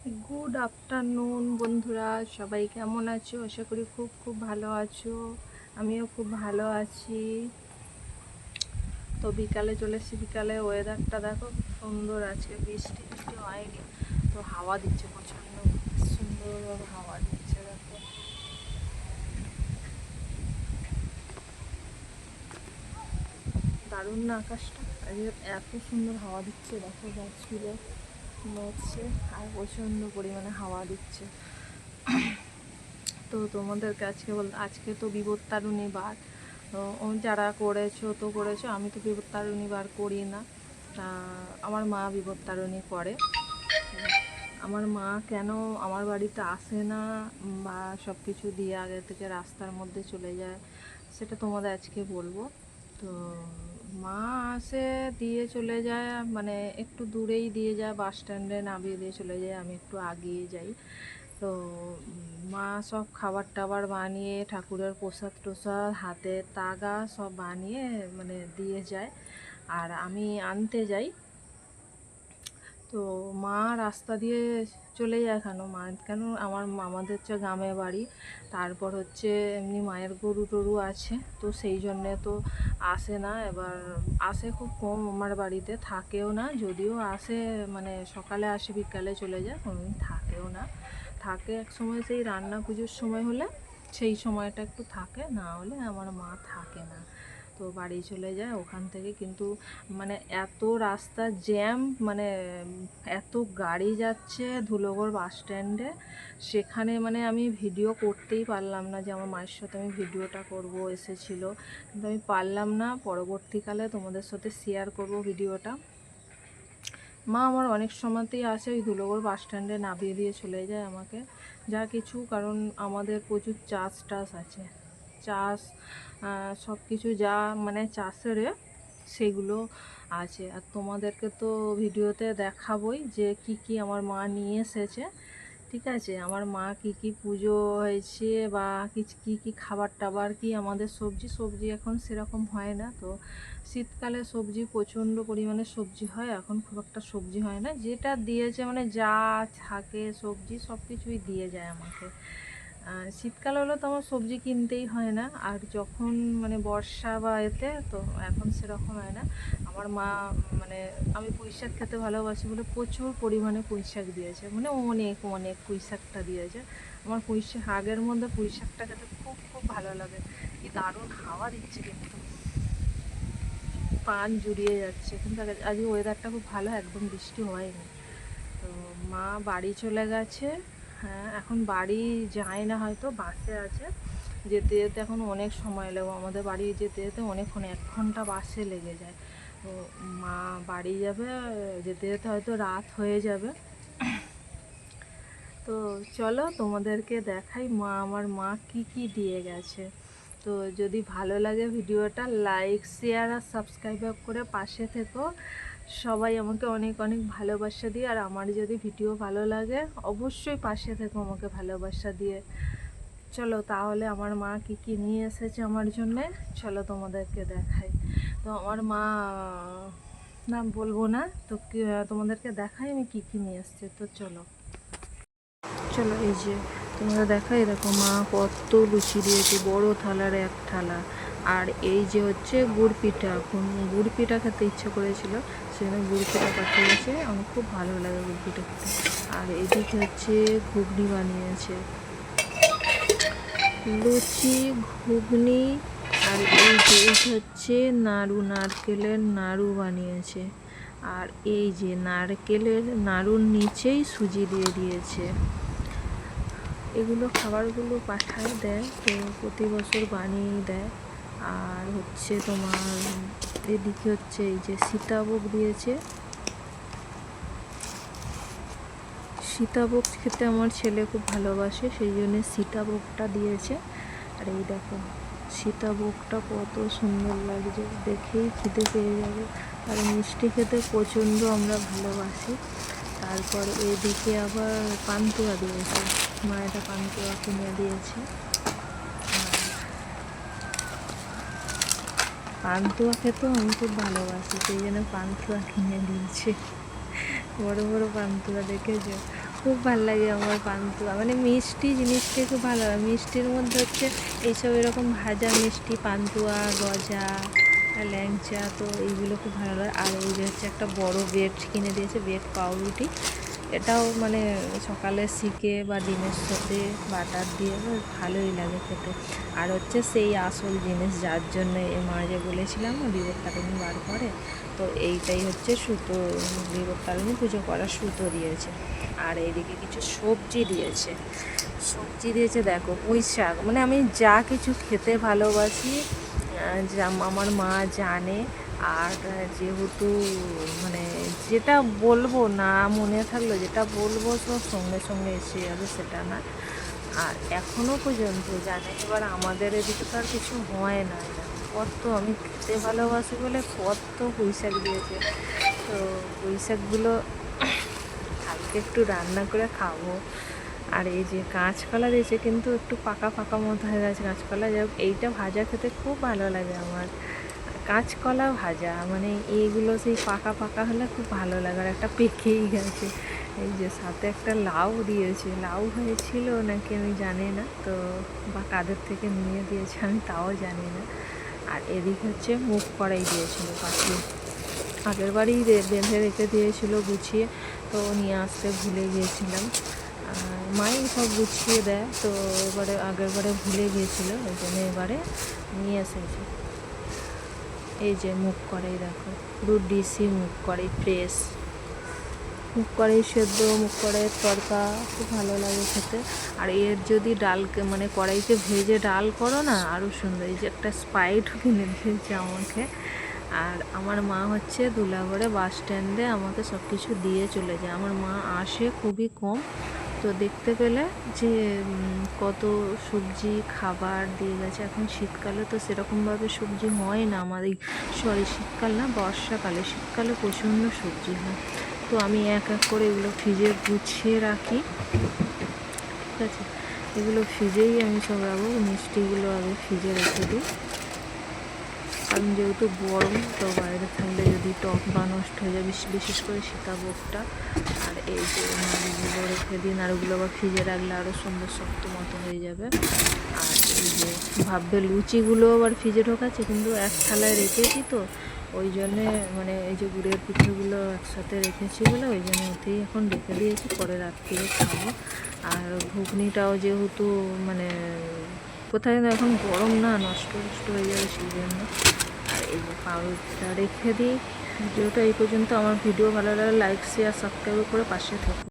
Good afternoon বন্ধুরা, সবাই কেমন আছো? আশা করি খুব খুব ভালো আছো। আমিও খুব ভালো আছি। তো বিকালে চলে এসেছি। বিকালে ওয়েদারটা দেখো খুব সুন্দর, আজকে বৃষ্টি বৃষ্টি হয়নি, তো হাওয়া দিচ্ছে প্রচণ্ড সুন্দরভাবে হাওয়া দিচ্ছে। দেখো দারুণ না আকাশটা, আজকে এত সুন্দর হাওয়া দিচ্ছে। দেখো গাছগুলো নড়ছে আর প্রচণ্ড পরিমাণে হাওয়া দিচ্ছে। তো তোমাদেরকে আজকে তো বিপত্তারিণী বার। তো যারা করেছো তো করেছো, আমি তো বিপত্তারিণী বার করি না। আমার মা বিপত্তারিণী করে। আমার মা কেন আমার বাড়িতে আসে না বা সব কিছু দিয়ে আগে থেকে রাস্তার মধ্যে চলে যায়, সেটা তোমাদের আজকে বলবো। তো মা আসে, দিয়ে চলে যায়, মানে একটু দূরেই দিয়ে যায়, বাস স্ট্যান্ডে নামিয়ে দিয়ে চলে যায়, আমি একটু আগিয়ে যাই। তো মা সব খাবার টাবার বানিয়ে, ঠাকুরের প্রসাদ টোসাদ, হাতে তাগা সব বানিয়ে মানে দিয়ে যায়, আর আমি আনতে যাই। তো মা রাস্তা দিয়ে চলে যায় কেন আমাদের হচ্ছে গ্রামে বাড়ি, তারপর হচ্ছে এমনি মায়ের গরু টরু আছে, তো সেই জন্যে তো আসে না। এবার আসে খুব কম, আমার বাড়িতে থাকেও না, যদিও আসে মানে সকালে আসে বিকালে চলে যায়, কোনোদিন থাকেও না। থাকে এক সময় সেই রান্না পুজোর সময় হলে, সেই সময়টা একটু থাকে, না হলে আমার মা থাকে না। তো বাড়ি চলে যায় ওখান থেকে, কিন্তু মানে এত রাস্তা জ্যাম, মানে এত গাড়ি যাচ্ছে ধুলোগড় বাস স্ট্যান্ডে, সেখানে মানে আমি ভিডিও করতেই পারলাম না, যে আমার মায়ের সাথে আমি ভিডিওটা করব এসেছিলো, কিন্তু আমি পারলাম না। পরবর্তীকালে তোমাদের সাথে শেয়ার করব ভিডিওটা। মা আমার অনেক সময়তেই আসে, ওই ধুলোগড় বাস স্ট্যান্ডে নামিয়ে দিয়ে চলে যায় আমাকে, যা কিছু, কারণ আমাদের প্রচুর চাষ টাস আছে, চাষ সব কিছু যা মানে চাষের সেগুলো আছে। আর তোমাদেরকে তো ভিডিওতে দেখাবই যে কি কি আমার মা নিয়ে এসেছে। ঠিক আছে, আমার মা কি কি পুজো হয়েছে বা কি কি খাবার টাবার, কি আমাদের সবজি সবজি এখন সেরকম হয় না, তো শীতকালে সবজি প্রচণ্ড পরিমাণে সবজি হয়, এখন খুব একটা সবজি হয় না, যেটা দিয়েছে মানে যা থাকে সবজি সব কিছুই দিয়ে যায় আমাকে। শীতকাল হলে তো আমার সবজি কিনতেই হয় না, আর যখন মানে বর্ষা বা এতে, তো এখন সেরকম হয় না। আমার মা মানে আমি পুঁই শাক খেতে ভালোবাসি বলে প্রচুর পরিমাণে পুঁই শাক দিয়েছে, মানে অনেক অনেক পুঁই শাকটা দিয়েছে। আমার পুঁই শাক, আগের মধ্যে পুঁই শাকটা খেতে খুব খুব ভালো লাগে। কি দারুণ হাওয়া দিচ্ছে, কিন্তু পান জুড়িয়ে যাচ্ছে, কিন্তু আজকে ওয়েদারটা খুব ভালো, একদম বৃষ্টি হয়নি। তো মা বাড়ি চলে গেছে। হ্যাঁ, এখন বাড়ি যায় না, হয়তো বাসে আছে, যেতে যেতে এখন অনেক সময় লেগে, আমাদের বাড়ি যেতে যেতে অনেকক্ষণ 1 ঘন্টা বাসে লেগে যায়। তো মা বাড়ি যাবে, যেতে যেতে হয়তো রাত হয়ে যাবে। তো চলো তোমাদেরকে দেখাই আমার মা কি কি দিয়ে গেছে। তো যদি ভালো লাগে ভিডিওটা লাইক শেয়ার আর সাবস্ক্রাইব করে পাশে থেকো। সবাই আমাকে অনেক অনেক ভালোবাসা দিয়ে, আর আমার যদি ভিডিও ভালো লাগে অবশ্যই পাশে থেকো আমাকে ভালোবাসা দিয়ে। চলো তাহলে আমার মা কি কি নিয়ে এসেছে আমার জন্যে, চলো তোমাদেরকে দেখাই। তো আমার মা নাম বলবো না, তো তোমাদেরকে দেখাই আমি কি কি নিয়ে এসছে। তো চলো চলো এই যে তোমরা দেখাই, দেখো মা কত লুচি দিয়েছে, বড় থালার এক থালা। আর এই যে হচ্ছে গুড় পিঠা, এখন গুড় পিঠা খেতে ইচ্ছে করেছিল, সেখানে গুড় পিঠা পাঠিয়েছে, আমার খুব ভালো লাগে গুড় পিঠা খেতে। আর এদিকে হচ্ছে ঘুগনি বানিয়েছে, লুচি, ঘুগনি, আর এই যে এইটা হচ্ছে নাড়ু, নারকেলের নাড়ু বানিয়েছে। আর এই যে নারকেলের নাড়ুর নিচেই সুজি দিয়ে দিয়েছে। এগুলো খাবারগুলো পাঠায় দেয়, তো প্রতি বছর বানিয়েই দেয়। আর হচ্ছে তোমার এদিকে হচ্ছে এই যে সীতাভোগ দিয়েছে, সীতাভোগ খেতে আমার ছেলে খুব ভালোবাসে, সেই জন্য সীতাভোগটা দিয়েছে। আর এই দেখো সীতাভোগটা কত সুন্দর লাগছে, দেখেই খিদে পেয়ে যাবে। আর মিষ্টি খেতে প্রচণ্ড আমরা ভালোবাসি। তারপর এদিকে আবার পান্তুয়া দিয়েছে, মায়েরা পান্তুয়া কিনে দিয়েছে। পান্তুয়া খেতেও আমি খুব ভালোবাসি, সেই জন্য পান্তুয়া কিনে দিয়েছে। বড় বড় পান্তুয়া দেখেছো, খুব ভালো লাগে আমার পান্তুয়া, মানে মিষ্টি জিনিসটা খুব ভালো লাগে। মিষ্টির মধ্যে হচ্ছে এইসব এরকম ভাজা মিষ্টি, পান্তুয়া, গজা, ল্যাংচা, তো এইগুলো খুব ভালো লাগে। আর এই যে হচ্ছে একটা বড় ব্রেড কিনে দিয়েছে, ব্রেড পাউরুটি, এটাও মানে সকালে শিকে বা ডিমের সাথে বাটার দিয়ে বেশ ভালোই লাগে খেতে। আর হচ্ছে সেই আসল জিনিস যার জন্য এ মা যে বলেছিলাম না বিপত্তারিণী বার করে, তো এইটাই হচ্ছে সুতো, বিপত্তারিণী পুজো করার সুতো দিয়েছে। আর এইদিকে কিছু সবজি দিয়েছে, সবজি দিয়েছে দেখো, পুঁই শাক, মানে আমি যা কিছু খেতে ভালোবাসি যা আমার মা জানে। আর যেহেতু মানে যেটা বলবো না মনে থাকলো, যেটা বলবো তো সঙ্গে সঙ্গে এসে যাবে সেটা না, আর এখনও পর্যন্ত জানে। এবার আমাদের এদিকে তো আর কিছু হয় না, কত আমি খেতে ভালোবাসি বলে কত পুঁই শাক দিয়েছে। তো পুঁই শাকগুলো কালকে একটু রান্না করে খাবো। আর এই যে কাঁচকলা দিয়েছে, কিন্তু একটু পাকা পাকা মতো হয়ে গেছে কাঁচকলা, যাই হোক এইটা ভাজা খেতে খুব ভালো লাগে আমার। কাঁচকলা ভাজা মানে এইগুলো সেই পাকা পাকা হলে খুব ভালো লাগে, আর একটা পেকেই গেছে। এই যে সাথে একটা লাউ দিয়েছে, লাউ হয়েছিল নাকি আমি জানি না, তো বা কাদের থেকে নিয়ে দিয়েছে আমি তাও জানি না। আর এদিকে হচ্ছে মুগ কড়াই দিয়েছিল পাখি, আগের বাড়ি বেঁধে রেখে দিয়েছিল গুছিয়ে, তো নিয়ে আসতে ভুলে গিয়েছিলাম। মাই সব গুছিয়ে দেয়, তো এবারে আগের বারে ভুলে গিয়েছিল, ওই জন্য এবারে নিয়ে এসেছে। এই যে মুগ কড়াই দেখো, পুরো ডিসি মুগ কড়াই, ফ্রেশ মুগ কড়াই সেদ্ধ, মুগ কড়াইয়ের তরকা খুব ভালো লাগে খেতে। আর এর যদি ডালকে মানে কড়াইতে ভেজে ডাল করো না, আরও সুন্দর। এই যে একটা স্প্রাইটও কিনে দিয়েছে আমাকে। আর আমার মা হচ্ছে দুলাগড়ে বাস স্ট্যান্ডে আমাকে সব কিছু দিয়ে চলে যায়, আমার মা আসে খুবই কম। তো দেখতে পেলে যে কত সবজি খাবার দিয়ে গেছে। এখন শীতকালে তো সেরকমভাবে সবজি হয় না আমাদের, সরি শীতকাল না, বর্ষাকালে, শীতকালে প্রচণ্ড সবজি হয়। তো আমি এক এক করে এগুলো ফ্রিজে গুছিয়ে রাখি, ঠিক আছে, এগুলো ফ্রিজেই আমি সব রাখবো। মিষ্টিগুলো আগে ফ্রিজে রেখে দিই, কারণ যেহেতু গরম, তো বাইরে থাকলে যদি টক বা নষ্ট হয়ে যায়, বিশেষ করে সীতাভোগটা। আর এই যে নাড়ুগুলো রেখে দিই, নাড়ুগুলো আবার ফ্রিজে রাখলে আরও সুন্দর শক্ত মতো হয়ে যাবে। আর এই যে ভাববে লুচিগুলো আবার ফ্রিজে ঢোকাচ্ছে, কিন্তু এক থালায় রেখেছি তো ওই জন্যে, মানে এই যে গুড়ের পিঠেগুলো একসাথে রেখেছি বলে ওই জন্য ওতেই এখন রেখে দিয়েছি, পরে রাত্রিরে খাবো। আর ঘুগনিটাও যেহেতু মানে কোথায় না, এখন গরম না, নষ্ট হয়ে যাবে সেই জন্য। আর এই যে পাউরুটিটা রেখে দিই। ভিডিওটা এই পর্যন্ত। আমার ভিডিও ভালো লাগলে লাইক শেয়ার সাবস্ক্রাইব করে পাশে থাকুন।